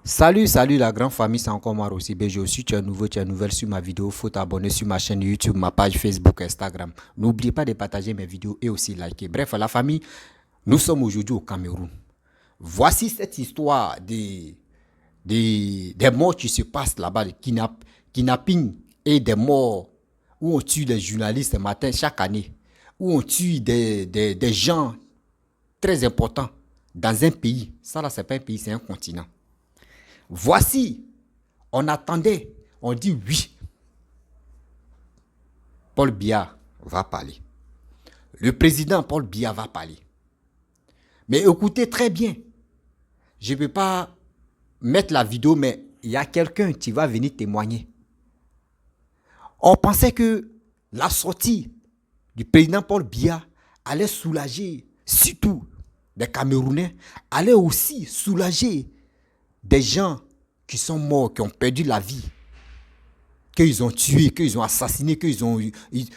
Salut la grande famille, c'est encore moi aussi. Ben, aussi, tu es nouveau, tu es nouvelle sur ma vidéo. Faut t'abonner sur ma chaîne YouTube, ma page Facebook, Instagram. N'oubliez pas de partager mes vidéos et aussi liker. Bref, la famille, nous sommes aujourd'hui au Cameroun. Voici cette histoire des morts qui se passent là-bas, de kidnapping et des morts où on tue les journalistes le matin chaque année, où on tue des gens très importants dans un pays. Ça là, c'est pas un pays, c'est un continent. Voici, on attendait, on dit oui. Paul Biya va parler. Le président Paul Biya va parler. Mais écoutez très bien, je ne peux pas mettre la vidéo, mais il y a quelqu'un qui va venir témoigner. On pensait que la sortie du président Paul Biya allait soulager, surtout des Camerounais, allait aussi soulager des gens qui sont morts, qui ont perdu la vie, qu'ils ont tués, qu'ils ont assassinés, qu'ils ont eu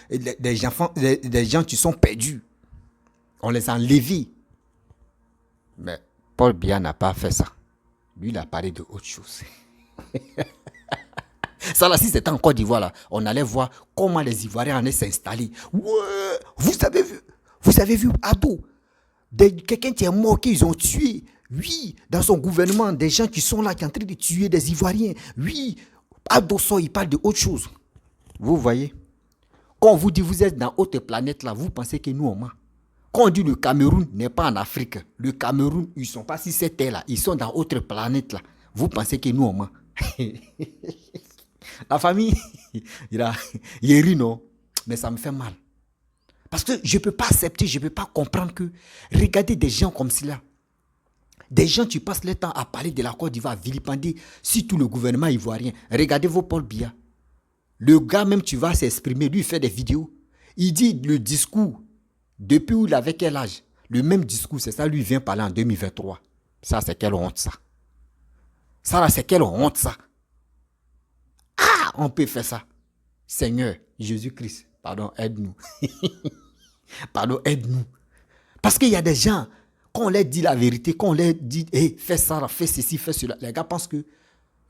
des gens qui sont perdus. On les a enlevés. Mais Paul Biya n'a pas fait ça. Lui, il a parlé de autre chose. Ça là, si c'était en Côte d'Ivoire, là, on allait voir comment les Ivoiriens allaient s'installer. Ouais, vous avez vu, Ado, quelqu'un qui est mort, qu'ils ont tué. Oui, dans son gouvernement, des gens qui sont là, qui sont en train de tuer des Ivoiriens. Oui, Adosso, il parle de autre chose. Vous voyez, quand on vous dit vous êtes dans autre planète là, vous pensez que nous on ment. Quand on dit le Cameroun n'est pas en Afrique, le Cameroun, ils ne sont pas sur cette terre là, ils sont dans autre planète là. Vous pensez que nous on ment. La famille, il rit non, mais ça me fait mal. Parce que je ne peux pas accepter, je ne peux pas comprendre que regardez des gens comme cela. Des gens qui passent le temps à parler de la Côte d'Ivoire, à vilipender surtout le gouvernement ivoirien. Regardez vos Paul Biya. Le gars même tu vas s'exprimer, lui il fait des vidéos. Il dit le discours, depuis où il avait quel âge? Le même discours, c'est ça, lui vient parler en 2023. Ça c'est quelle honte ça. Ça là c'est quelle honte ça. Ah, on peut faire ça. Seigneur Jésus-Christ, pardon, aide-nous. Pardon, aide-nous. Parce qu'il y a des gens, quand on leur dit la vérité, quand on leur dit hey, fais ça, fais ceci, fais cela, les gars pensent que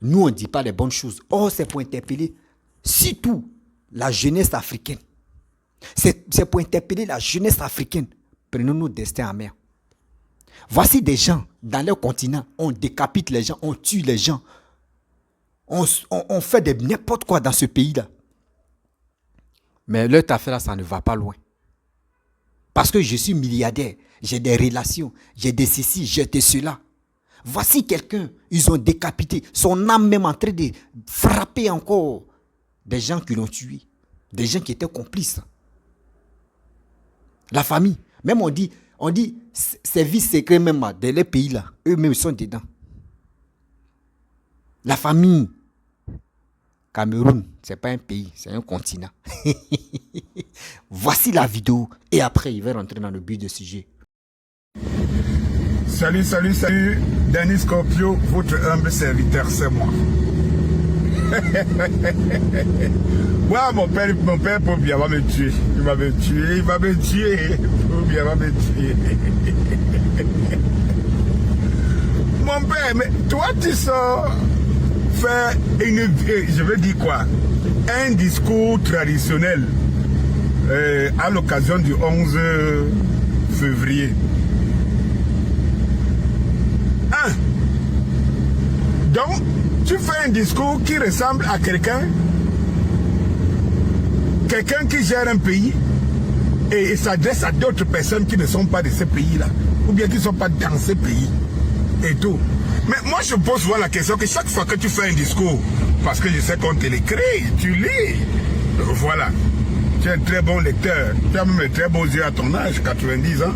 nous, on ne dit pas les bonnes choses. Or, c'est pour interpeller surtout la jeunesse africaine. C'est pour interpeller la jeunesse africaine. Prenons nos destins en main. Voici des gens dans leur continent, on décapite les gens, on tue les gens. On fait de n'importe quoi dans ce pays-là. Mais leur affaire là, ça ne va pas loin. Parce que je suis milliardaire, j'ai des relations, j'ai des ceci, j'ai de cela. Voici quelqu'un, ils ont décapité, son âme même en train de frapper encore des gens qui l'ont tué, des gens qui étaient complices. La famille, même on dit service secret même dans les pays là, eux-mêmes sont dedans. La famille, Cameroun, ce n'est pas un pays, c'est un continent. Voici la vidéo et après il va rentrer dans le but du sujet. Salut, Denis Scorpio, votre humble serviteur, c'est moi. Ouais, mon père Paul Biya va me tuer. Il va me tuer. Paul Biya va me tuer. Mon père, mais toi tu sors faire je veux dire quoi? Un discours traditionnel à l'occasion du 11 février. Donc, tu fais un discours qui ressemble à quelqu'un qui gère un pays et s'adresse à d'autres personnes qui ne sont pas de ce pays-là, ou bien qui ne sont pas dans ce pays et tout. Mais moi, je pose souvent la question que chaque fois que tu fais un discours, parce que je sais qu'on te l'écrit, tu lis, voilà. Tu es un très bon lecteur, tu as même un très beau yeux à ton âge, 90 ans.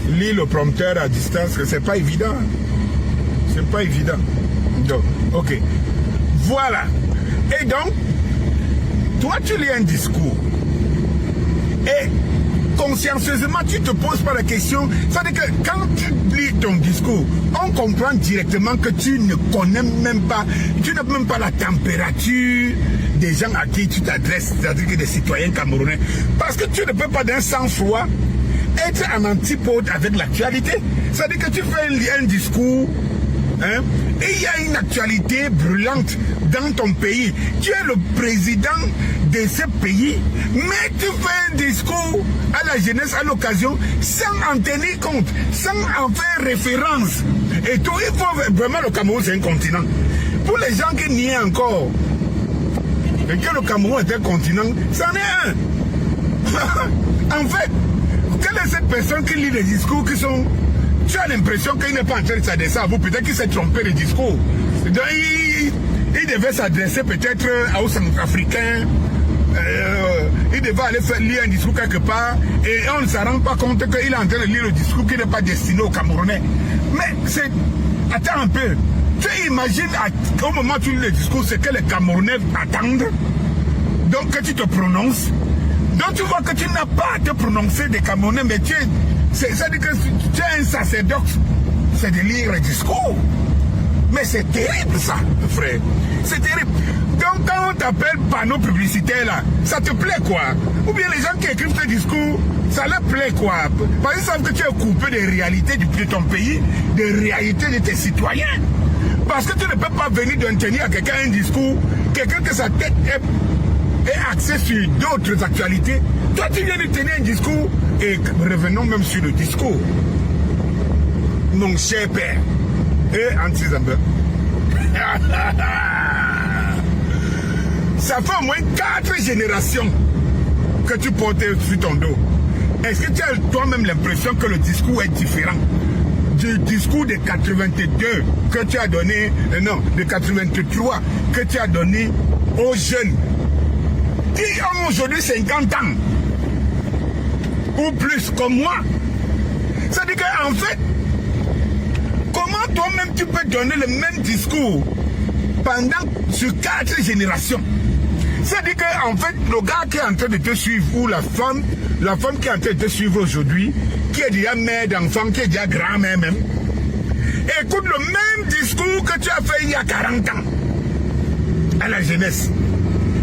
Lis le prompteur à distance, que c'est pas évident. C'est pas évident. Donc, ok. Voilà. Et donc, toi, tu lis un discours. Et consciencieusement, tu te poses pas la question. C'est-à-dire que quand tu lis ton discours, on comprend directement que tu ne connais même pas, tu n'as même pas la température des gens à qui tu t'adresses, c'est-à-dire que des citoyens camerounais. Parce que tu ne peux pas d'un sang-froid être en antipode avec l'actualité. C'est-à-dire que tu fais un discours Hein? Et il y a une actualité brûlante dans ton pays. Tu es le président de ce pays, mais tu fais un discours à la jeunesse à l'occasion sans en tenir compte, sans en faire référence. Et tout, il faut vraiment, le Cameroun, c'est un continent. Pour les gens qui n'y sont encore, et que le Cameroun est un continent, c'en est un. En fait, quelle est cette personne qui lit les discours qui sont... Tu as l'impression qu'il n'est pas en train de s'adresser à vous, peut-être qu'il s'est trompé de discours. Donc, il devait s'adresser peut-être aux Centrafricains, il devait aller lire un discours quelque part, et on ne se rend pas compte qu'il est en train de lire le discours qui n'est pas destiné aux Camerounais. Mais c'est... Attends un peu. Tu imagines au moment où tu lis le discours, ce que les Camerounais attendent, donc que tu te prononces. Donc tu vois que tu n'as pas à te prononcer des Camerounais, mais tu es... C'est-à-dire que tu es un sacerdoce, c'est de lire le discours. Mais c'est terrible ça, frère. C'est terrible. Donc quand on t'appelle panneau publicitaire là, ça te plaît quoi? Ou bien les gens qui écrivent ce discours, ça leur plaît quoi? Parce qu'ils savent que tu es coupé des réalités de ton pays, des réalités de tes citoyens. Parce que tu ne peux pas venir donner tenir à quelqu'un un discours, quelqu'un que sa tête est axée sur d'autres actualités. Toi tu viens de tenir un discours, et revenons même sur le discours. Mon cher père, et Anti-Zamba. Ça fait au moins 4 générations que tu portes sur ton dos. Est-ce que tu as toi-même l'impression que le discours est différent du discours de 82 que tu as donné, non, de 83 que tu as donné aux jeunes qui ont aujourd'hui 50 ans ou plus comme moi? C'est-à-dire qu'en fait, comment toi-même tu peux donner le même discours sur 4 générations? C'est-à-dire qu'en fait, le gars qui est en train de te suivre, ou la femme qui est en train de te suivre aujourd'hui, qui est déjà mère d'enfant, qui est déjà grand-mère même, écoute le même discours que tu as fait il y a 40 ans à la jeunesse.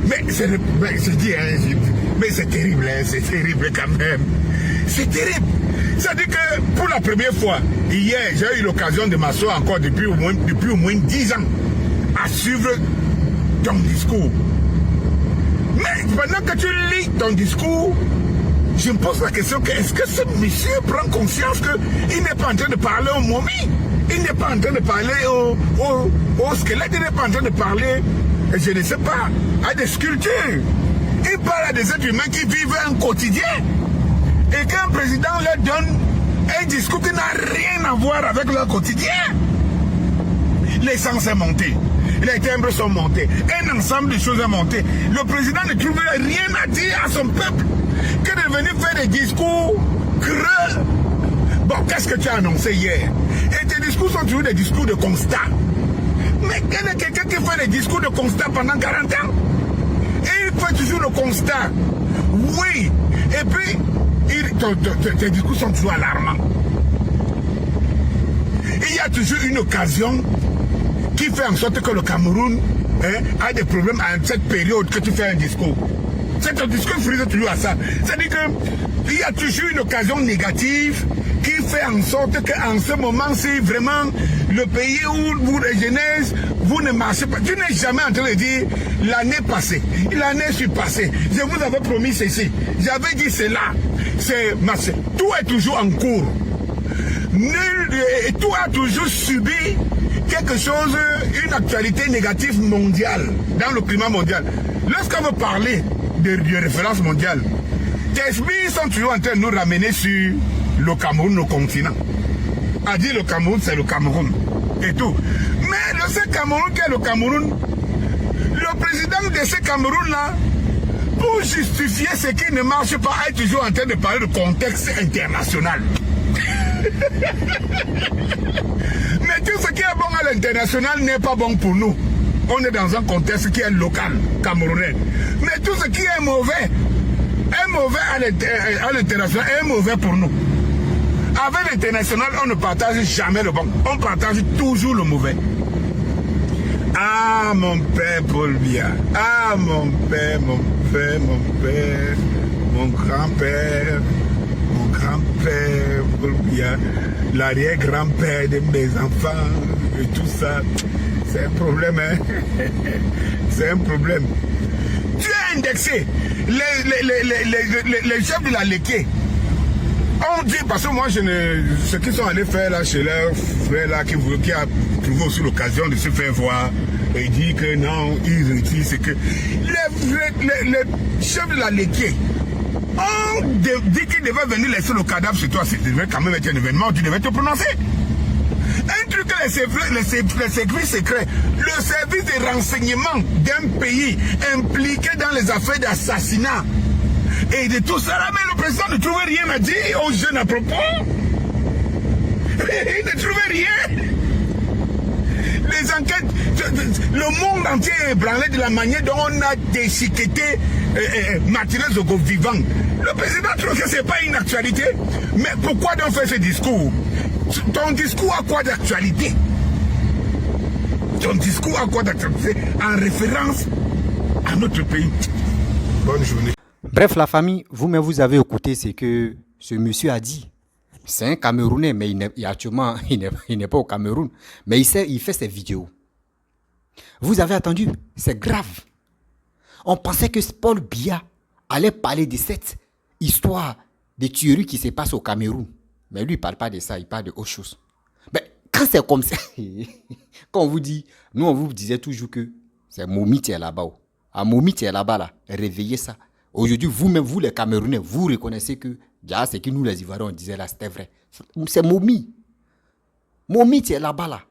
Mais c'est terrible, hein, c'est terrible quand même. C'est terrible. C'est-à-dire que pour la première fois, hier, j'ai eu l'occasion de m'asseoir encore depuis au moins 10 ans à suivre ton discours. Mais pendant que tu lis ton discours, je me pose la question que est-ce que ce monsieur prend conscience qu'il n'est pas en train de parler aux momies, il n'est pas en train de parler au squelette, il n'est pas en train de parler, je ne sais pas, à des sculptures. Il parle à des êtres humains qui vivent un quotidien. Et qu'un président leur donne un discours qui n'a rien à voir avec leur quotidien. L'essence est montée, les timbres sont montés, un ensemble de choses est monté. Le président ne trouve rien à dire à son peuple que de venir faire des discours creux. Bon, qu'est-ce que tu as annoncé hier? Et tes discours sont toujours des discours de constat. Mais quel est quelqu'un qui fait des discours de constat pendant 40 ans? Et il fait toujours le constat. Oui. Et puis, tes discours sont toujours alarmants. Il y a toujours une occasion qui fait en sorte que le Cameroun a des problèmes à cette période que tu fais un discours. C'est un discours frise toujours à ça. C'est-à-dire qu'il y a toujours une occasion négative qui fait en sorte qu'en ce moment, si vraiment le pays où vous, les jeunesses, vous ne marchez pas, tu n'es jamais en train de dire l'année passée, l'année surpassée, je vous avais promis ceci, j'avais dit cela, c'est marché. Tout est toujours en cours. Tout a toujours subi quelque chose, une actualité négative mondiale, dans le climat mondial. Lorsqu'on veut parler de référence mondiale, tes esprits sont toujours en train de nous ramener sur le Cameroun, le continent. A dit le Cameroun, c'est le Cameroun. Et tout. Mais ce Cameroun qui est le Cameroun, le président de ce Cameroun-là, pour justifier ce qui ne marche pas, est toujours en train de parler de contexte international. Mais tout ce qui est bon à l'international n'est pas bon pour nous. On est dans un contexte qui est local, camerounais. Mais tout ce qui est mauvais à l'international est mauvais pour nous. Avec l'international, on ne partage jamais le bon. On partage toujours le mauvais. Ah, mon père Paul Biya. Ah, mon père, mon père, mon père, mon grand-père, mon grand-père, il y a l'arrière-grand-père de mes enfants et tout ça. C'est un problème, hein. C'est un problème. Tu as indexé les chefs de la Léké. On dit, parce que moi, ceux qui sont allés faire là chez leur frère là, qui a trouvé aussi l'occasion de se faire voir, et dit que non, ils retirent, c'est que les chefs de la Léké ont dit qu'ils devaient venir laisser le cadavre chez toi. Ça devait quand même être un événement où tu devais te prononcer. Un truc que les services secrets, le service de renseignement d'un pays impliqué dans les affaires d'assassinat et de tout ça, là, mais le président ne trouvait rien à dire aux jeunes à propos. Il ne trouvait rien. Les enquêtes, le monde entier est ébranlé de la manière dont on a déchiqueté Martinez Zogo vivant. Le président trouve que ce n'est pas une actualité. Mais pourquoi donc faire ce discours? Ton discours a quoi d'actualité? Ton discours a quoi d'actualité en référence à notre pays? Bonne journée. Bref, la famille, vous-même, vous avez écouté ce que ce monsieur a dit. C'est un Camerounais, mais actuellement, il n'est pas au Cameroun. Mais il fait ses vidéos. Vous avez attendu, c'est grave. On pensait que Paul Biya allait parler de cette histoire de tuerie qui se passe au Cameroun. Mais lui, il ne parle pas de ça, il parle de autre chose. Mais quand c'est comme ça, quand on vous dit, nous, on vous disait toujours que c'est Momi qui est là-bas. À Momi qui est là-bas, là, réveillez ça. Aujourd'hui, vous-même, vous les Camerounais, vous reconnaissez que ce que nous les Ivoiriens, on disait là, c'était vrai. C'est Momi. Momi, tu es là-bas, là.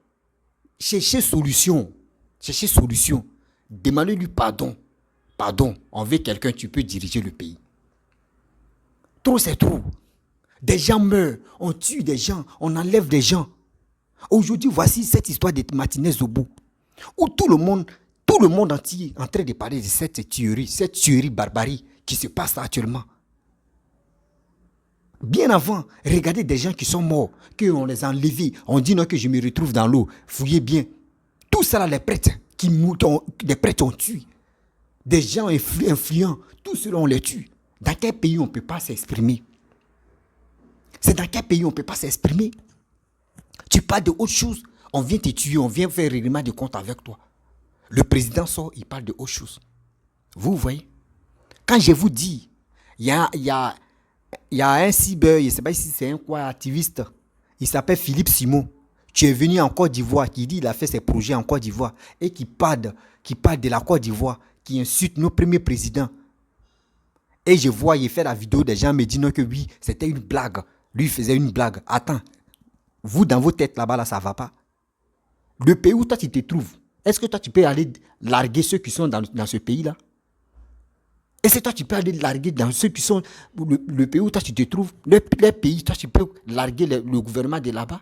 Cherchez solution. Cherchez solution. Demandez-lui pardon. Pardon, on veut quelqu'un, tu peux diriger le pays. Trop, c'est trop. Des gens meurent, on tue des gens, on enlève des gens. Aujourd'hui, voici cette histoire de Martinez Zobo, où tout le monde entier est en train de parler de cette tuerie barbarie qui se passe actuellement. Bien avant, regardez des gens qui sont morts, qu'on les a enlevés, on dit non que je me retrouve dans l'eau, fouillez bien. Tout ça là, les prêtres ont tué. Des gens influents, tout cela on les tue. Dans quel pays on ne peut pas s'exprimer? C'est dans quel pays on ne peut pas s'exprimer? Tu parles de autre chose, on vient te tuer, on vient faire règlement de compte avec toi. Le président sort, il parle de autre chose. Vous voyez? Quand je vous dis, il y a un cyber, je ne sais pas si c'est un activiste, il s'appelle Philippe Simon. Tu es venu en Côte d'Ivoire, qui dit qu'il a fait ses projets en Côte d'Ivoire et qui parle de la Côte d'Ivoire, qui insulte nos premiers présidents. Et je vois, il fait la vidéo, des gens me disent non, que oui, c'était une blague. Lui, il faisait une blague. Attends, vous, dans vos têtes là-bas, là, ça ne va pas. Le pays où toi, tu te trouves, est-ce que toi, tu peux aller larguer ceux qui sont dans ce pays-là? Est-ce que toi, tu peux aller larguer dans ceux qui sont... Le pays où toi, tu te trouves, les pays, toi, tu peux larguer le gouvernement de là-bas?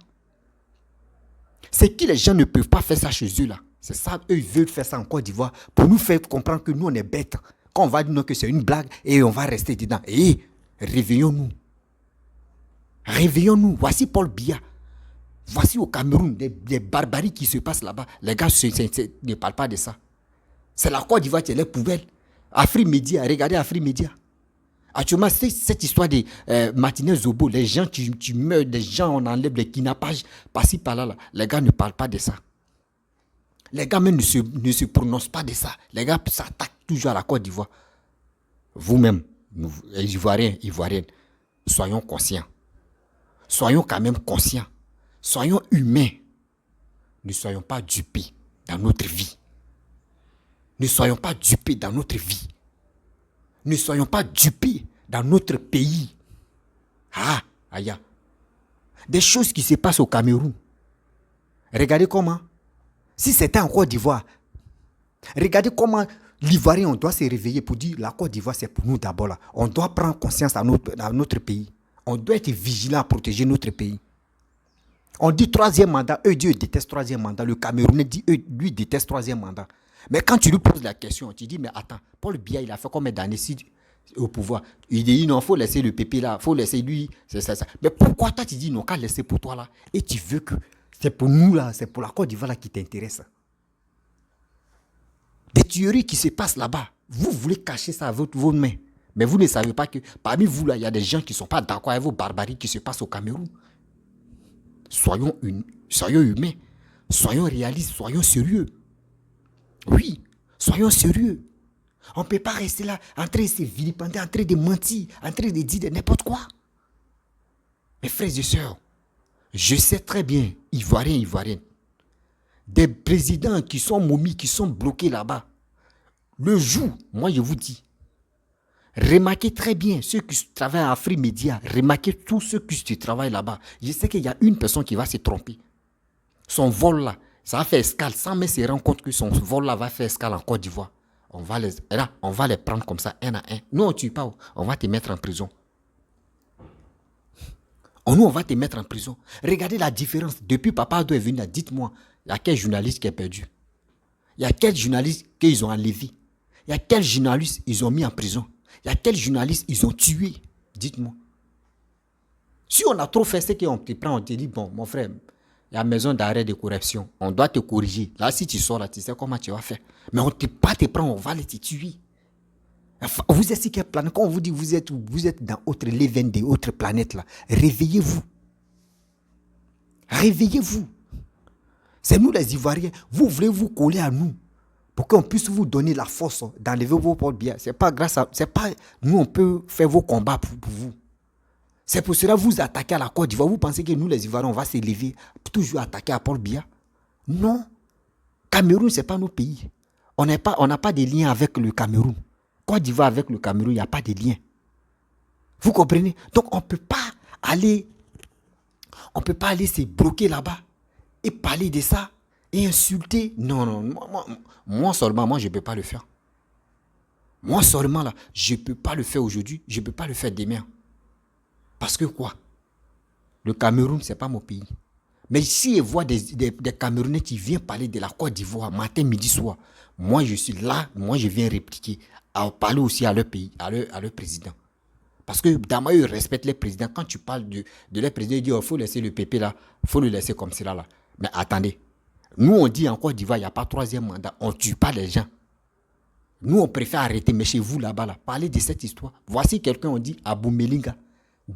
C'est que les gens ne peuvent pas faire ça chez eux, là. C'est ça, eux, ils veulent faire ça en Côte d'Ivoire pour nous faire comprendre que nous, on est bêtes. Quand on va dire non, que c'est une blague et on va rester dedans. Et réveillons-nous. Réveillons-nous. Voici Paul Biya. Voici au Cameroun des barbaries qui se passent là-bas. Les gars ne parlent pas de ça. C'est la Côte d'Ivoire qui est les poubelles. Afrique Média, regardez Afrique Média. Actuellement, c'est cette histoire de Martinez Zobo. Les gens, tu meurs, des gens, on enlève les kidnappages par-ci, par-là. Là. Les gars ne parlent pas de ça. Les gars même ne se prononcent pas de ça. Les gars s'attaquent toujours à la Côte d'Ivoire. Vous-même, les Ivoiriens, Ivoiriennes, soyons conscients. Soyons quand même conscients. Soyons humains. Ne soyons pas dupés dans notre vie. Ne soyons pas dupés dans notre vie. Ne soyons pas dupés dans notre pays. Ah, aïe. Des choses qui se passent au Cameroun. Regardez comment. Si c'était en Côte d'Ivoire, regardez comment l'Ivoirien, on doit se réveiller pour dire la Côte d'Ivoire, c'est pour nous d'abord là. On doit prendre conscience dans notre pays. On doit être vigilant à protéger notre pays. On dit troisième mandat, Dieu déteste troisième mandat. Le Camerounais dit, lui déteste troisième mandat. Mais quand tu lui poses la question, tu dis, mais attends, Paul Biya, il a fait combien d'années au pouvoir? Il dit, non, il faut laisser le pépé là, il faut laisser lui, c'est ça. Mais pourquoi toi, tu dis, non, qu'à laisser pour toi là, et tu veux que c'est pour nous là, c'est pour la Côte d'Ivoire là qui t'intéresse? Des tueries qui se passent là-bas, vous voulez cacher ça avec vos mains. Mais vous ne savez pas que parmi vous, là, il y a des gens qui ne sont pas d'accord avec vos barbaries qui se passent au Cameroun. Soyons humains. Soyons réalistes. Soyons sérieux. Oui, soyons sérieux. On ne peut pas rester là en train de se vilipender, en train de mentir, en train de dire n'importe quoi. Mes frères et sœurs, je sais très bien, Ivoiriens, des présidents qui sont momies, qui sont bloqués là-bas. Le jour, moi je vous dis, remarquez très bien ceux qui travaillent à Afrique Média, remarquez tous ceux qui travaillent là-bas. Je sais qu'il y a une personne qui va se tromper. Son vol là, ça va faire escale, sans même se rendre compte que son vol là va faire escale en Côte d'Ivoire. On va les prendre comme ça, un à un. Nous, on ne tue pas, on va te mettre en prison. Nous, on va te mettre en prison. Regardez la différence. Depuis Papa Ado est venu là, dites-moi, il y a quel journaliste qui est perdu? Il y a quel journaliste qu'ils ont enlevé? Il y a quel journaliste ils ont mis en prison? Il y a quel journaliste ils ont tué? Dites-moi. Si on a trop fait, c'est qu'on te prend, on te dit, bon, mon frère, il y a maison d'arrêt de correction. On doit te corriger. Là, si tu sors là, tu sais comment tu vas faire. Mais on ne peut pas te prendre, on va les te tuer. Enfin, vous êtes sur quelle planète? Quand on vous dit vous êtes dans autre leven des autres planètes là, réveillez-vous. Réveillez-vous. C'est nous les Ivoiriens. Vous voulez vous coller à nous pour qu'on puisse vous donner la force d'enlever vos portes bien. C'est pas nous on peut faire vos combats pour vous. C'est pour cela que vous attaquez à la Côte d'Ivoire. Vous pensez que nous les Ivoiriens on va se lever pour toujours attaquer à Paul Biya? Non. Cameroun c'est pas nos pays. On n'a pas de lien avec le Cameroun. Côte d'Ivoire avec le Cameroun, il n'y a pas de lien. Vous comprenez? Donc on ne peut pas aller se bloquer là-bas et parler de ça et insulter. Non, moi seulement, je ne peux pas le faire. Moi seulement là, je ne peux pas le faire aujourd'hui, je ne peux pas le faire demain. Parce que quoi? Le Cameroun, ce n'est pas mon pays. Mais si je vois des Camerounais qui viennent parler de la Côte d'Ivoire matin, midi, soir, moi je suis là, moi je viens répliquer, à parler aussi à leur pays, à leur président. Parce que d'abord, ils respectent les présidents. Quand tu parles de leur président, ils disent il faut laisser le PP là, il faut le laisser comme cela là. Mais attendez, nous on dit en Côte d'Ivoire, il n'y a pas troisième mandat, on ne tue pas les gens. Nous on préfère arrêter, mais chez vous là-bas, là, parlez de cette histoire. Voici quelqu'un, on dit Abou Melinga.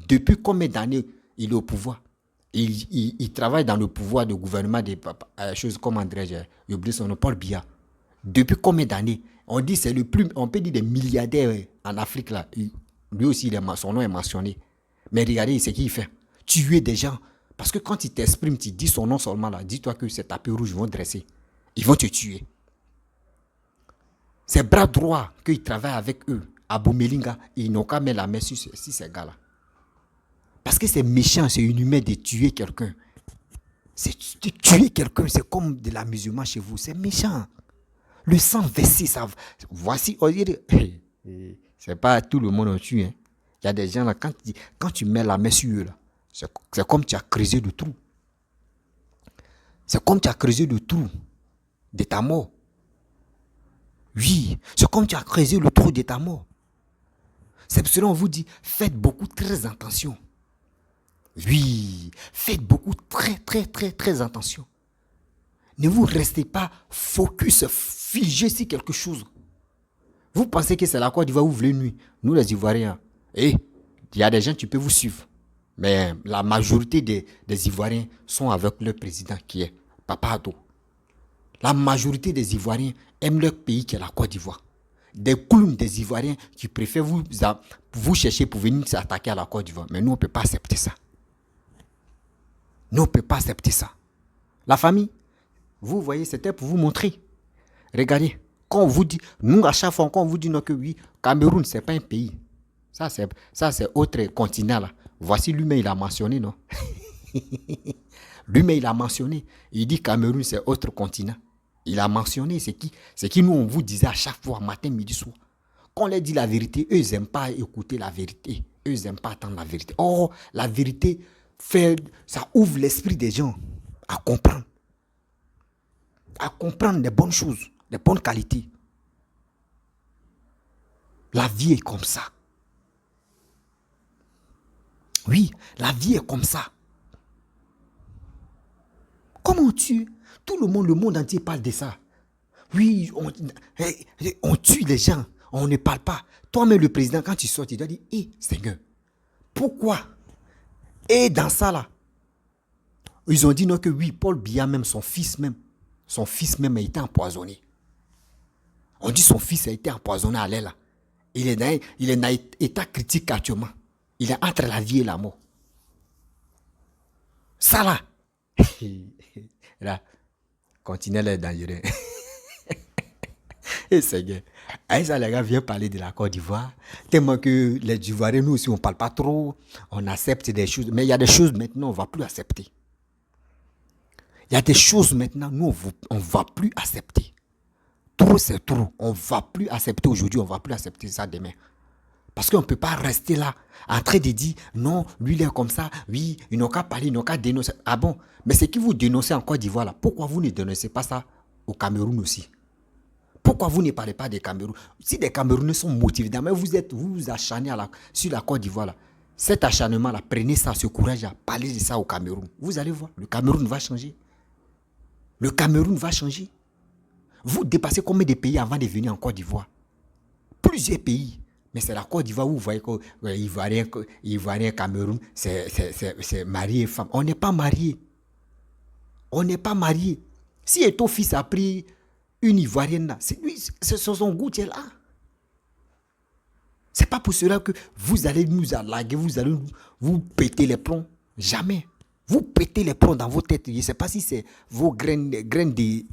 Depuis combien d'années il est au pouvoir? Il travaille dans le pouvoir de gouvernement des choses comme André, j'ai oublié son nom, Paul Biya. Depuis combien d'années? On dit c'est le plus, on peut dire des milliardaires en Afrique là. Lui aussi, son nom est mentionné. Mais regardez ce qu'il fait. Tuer des gens. Parce que quand il t'exprime, tu dis son nom seulement là. Dis-toi que ces tapis rouges vont dresser. Ils vont te tuer. Ces bras droits qu'ils travaillent avec eux, Abou Melinga, ils n'ont qu'à mettre la main sur ces gars-là. Parce que c'est méchant, c'est inhumain de tuer quelqu'un. C'est de tuer quelqu'un, c'est comme de l'amusement chez vous. C'est méchant. Le sang versé, ça. Voici, on dirait. C'est pas tout le monde on tue. Hein. Il y a des gens là, quand tu mets la main sur eux, là, c'est comme tu as creusé le trou. C'est comme tu as creusé le trou de ta mort. Oui, c'est comme tu as creusé le trou de ta mort. C'est pour cela qu'on vous dit, faites beaucoup, très attention. Oui, faites beaucoup, très attention. Ne vous restez pas focus, figé sur quelque chose. Vous pensez que c'est la Côte d'Ivoire où vous voulez nuire. Nous les Ivoiriens, il y a des gens qui peuvent vous suivre. Mais la majorité des Ivoiriens sont avec leur président qui est Papa Ado. La majorité des Ivoiriens aiment leur pays qui est la Côte d'Ivoire. Des clowns des Ivoiriens qui préfèrent vous chercher pour venir s'attaquer à la Côte d'Ivoire. Mais nous, on ne peut pas accepter ça. Nous, on ne peut pas accepter ça. La famille, vous voyez, c'était pour vous montrer. Regardez, quand on vous dit, nous, à chaque fois, quand on vous dit non, que oui, Cameroun, ce n'est pas un pays. Ça, c'est autre continent, là. Voici lui-même, il a mentionné, non? Lui-même, il a mentionné. Il dit Cameroun, c'est autre continent. Il a mentionné ce qui nous, on vous disait à chaque fois, matin, midi, soir. Quand on leur dit la vérité, eux, ils n'aiment pas écouter la vérité. Eux, ils n'aiment pas attendre la vérité. Or, la vérité, ça ouvre l'esprit des gens à comprendre. À comprendre les bonnes choses, les bonnes qualités. La vie est comme ça. Oui, la vie est comme ça. Comment on tue? Tout le monde entier parle de ça. Oui, on tue les gens. On ne parle pas. Toi-même, le président, quand tu sors, tu dois dire, Seigneur, pourquoi? Et dans ça, là, ils ont dit non que oui, Paul Biya même, son fils même a été empoisonné. On dit son fils a été empoisonné à l'aile là. Il est dans état critique actuellement. Il est entre la vie et la mort. Ça là. Là, Continuel est dangereux. Et Seigneur, ça les gars viennent parler de la Côte d'Ivoire. Tellement que les Ivoiriens, nous aussi, on ne parle pas trop. On accepte des choses. Mais il y a des choses maintenant, on ne va plus accepter. Il y a des choses maintenant, nous, on ne va plus accepter. Trop, c'est trop. On ne va plus accepter aujourd'hui, on ne va plus accepter ça demain. Parce qu'on ne peut pas rester là, en train de dire, non, lui, il est comme ça, oui, ils n'ont qu'à parler, ils n'ont qu'à dénoncer. Ah bon? Mais c'est qui vous dénoncez en Côte d'Ivoire là? Pourquoi vous ne dénoncez pas ça au Cameroun aussi? Pourquoi vous ne parlez pas des Camerounais? Si des Camerounais sont motivés, mais vous vous acharnez sur la Côte d'Ivoire là. Cet acharnement là, prenez ça, ce courage à parler de ça au Cameroun. Vous allez voir, le Cameroun va changer. Le Cameroun va changer. Vous dépassez combien de pays avant de venir en Côte d'Ivoire? Plusieurs pays. Mais c'est la Côte d'Ivoire où vous voyez que Ivoirien, Cameroun, c'est marié et femme. On n'est pas mariés. On n'est pas mariés. Si ton fils a pris une Ivoirienne là, c'est son goût qui est là. C'est pas pour cela que vous allez nous allaguer, vous allez vous péter les plombs. Jamais. Vous pétez les plombs dans vos têtes. Je ne sais pas si c'est vos graines de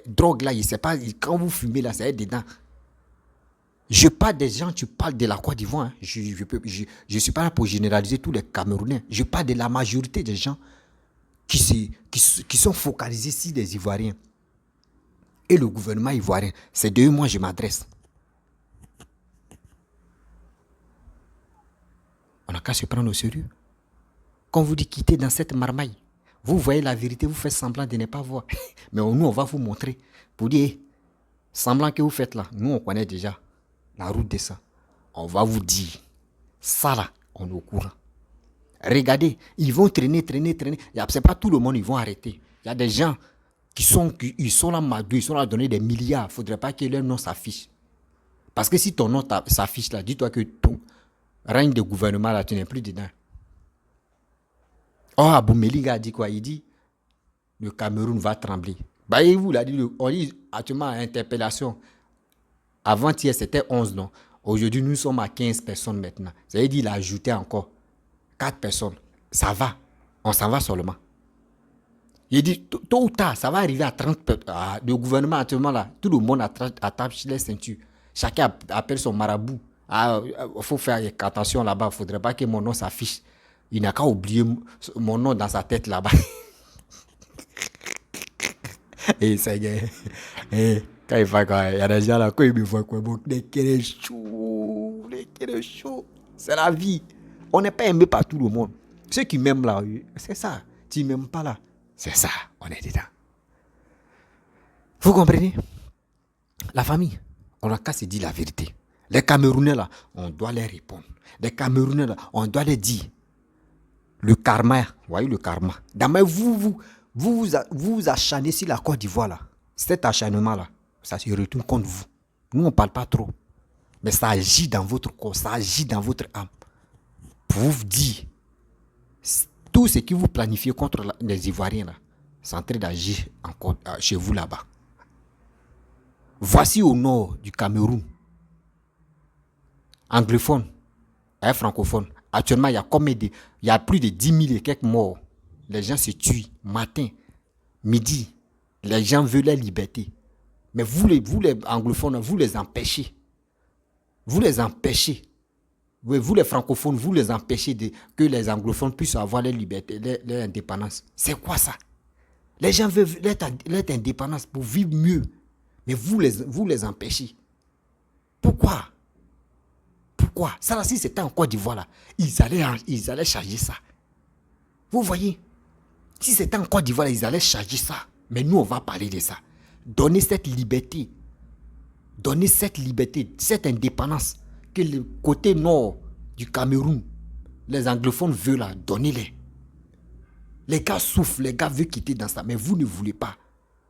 drogue là. Je ne sais pas, quand vous fumez là, ça est dedans. Je parle des gens, tu parles de la Côte d'Ivoire. Hein. Je ne suis pas là pour généraliser tous les Camerounais. Je parle de la majorité des gens qui sont focalisés sur les Ivoiriens. Et le gouvernement ivoirien, c'est de eux moi je m'adresse. On n'a qu'à se prendre au sérieux. Quand vous dites quitter dans cette marmaille, vous voyez la vérité, vous faites semblant de ne pas voir. Mais nous, on va vous montrer. Pour dire, semblant que vous faites là, nous, on connaît déjà la route de ça. On va vous dire, ça là, on est au courant. Regardez, ils vont traîner. C'est pas tout le monde, ils vont arrêter. Il y a des gens ils sont là madous, ils sont là à donner des milliards. Il ne faudrait pas que leur nom s'affiche. Parce que si ton nom s'affiche là, dis-toi que ton règne de gouvernement là, tu n'es plus dedans. Oh, Aboumeliga a dit quoi? Il dit, le Cameroun va trembler. Bah, il vous l'a dit, on dit actuellement à interpellation. Avant-hier, c'était 11 noms. Aujourd'hui, nous sommes à 15 personnes maintenant. Ça veut dire qu'il a ajouté encore 4 personnes. Ça va. On s'en va seulement. Il dit, tôt ou tard, ça va arriver à 30 personnes. Le gouvernement, actuellement, là, tout le monde attache les ceintures. Chacun appelle son marabout. Il faut faire attention là-bas. Il ne faudrait pas que mon nom s'affiche. Il n'a qu'à oublier mon nom dans sa tête là-bas. Et ça y est. Quand il fait quoi, il y a des gens là, quand ils me voient quoi, bon, les chaud. C'est la vie. On n'est pas aimé par tout le monde. Ceux qui m'aiment là, c'est ça. Tu ne m'aimes pas là. C'est ça, on est dedans. Vous comprenez? La famille, on n'a qu'à se dire la vérité. Les Camerounais là, on doit les répondre. Les Camerounais là, on doit les dire. Le karma, vous voyez le karma. D'abord, vous acharnez sur la Côte d'Ivoire là. Cet acharnement là, ça se retourne contre vous. Nous, on ne parle pas trop. Mais ça agit dans votre corps, ça agit dans votre âme. Pour vous dire, tout ce que vous planifiez contre les Ivoiriens là, c'est en train d'agir encore chez vous là-bas. Voici au nord du Cameroun, anglophone et francophone. Actuellement, il y a plus de 10 000 et quelques morts. Les gens se tuent matin, midi. Les gens veulent la liberté. Mais vous les anglophones, vous les empêchez. Vous les empêchez. Vous les francophones, vous les empêchez que les anglophones puissent avoir leur liberté, leur indépendance. C'est quoi ça? Les gens veulent leur indépendance pour vivre mieux. Mais vous les empêchez. Pourquoi? Pourquoi? Ça là, si c'était en Côte d'Ivoire, là, ils allaient charger ça. Vous voyez? Si c'était en Côte d'Ivoire, ils allaient charger ça. Mais nous, on va parler de ça. Donnez cette liberté. Donnez cette liberté, cette indépendance que le côté nord du Cameroun, les anglophones veulent là, donnez-les. Les gars souffrent, les gars veulent quitter dans ça, mais vous ne voulez pas.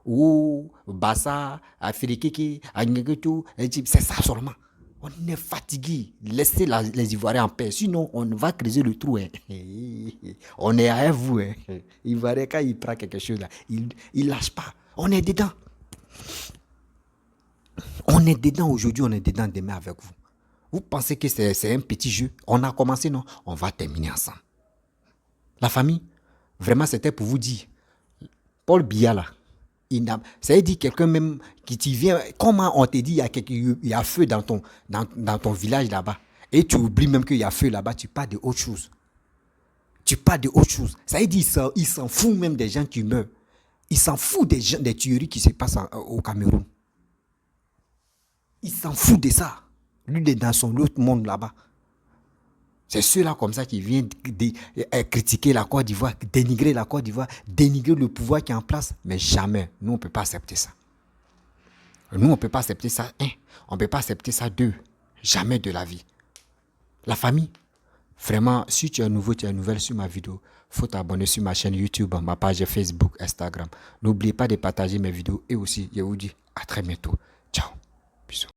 ou Bassa, Afrikiki, Agnegetu, c'est ça seulement. On est fatigué. Laissez les Ivoiriens en paix. Sinon, on va creuser le trou. Hein. On est à vous. Hein. Ivoirien, quand il prend quelque chose là, il lâche pas. On est dedans. On est dedans aujourd'hui, on est dedans demain avec vous. Vous pensez que c'est un petit jeu? On a commencé, non? On va terminer ensemble. La famille, vraiment, c'était pour vous dire. Paul Biya, là, ça veut dire quelqu'un même qui t'y vient. Comment on te dit il y a feu dans ton village là-bas? Et tu oublies même qu'il y a feu là-bas, tu parles de autre chose. Ça veut dire il s'en fout même des gens qui meurent. Il s'en fout des tueries qui se passent au Cameroun. Il s'en fout de ça. Lui, il est dans son autre monde là-bas. C'est ceux-là comme ça qui viennent critiquer la Côte d'Ivoire, dénigrer la Côte d'Ivoire, dénigrer le pouvoir qui est en place. Mais jamais, nous, on ne peut pas accepter ça. Nous, on ne peut pas accepter ça. On ne peut pas accepter ça. Jamais de la vie. La famille, vraiment, si tu es nouveau, tu es nouvelle sur ma vidéo, il faut t'abonner sur ma chaîne YouTube, ma page Facebook, Instagram. N'oubliez pas de partager mes vidéos et aussi, je vous dis à très bientôt. Ciao. Bisous.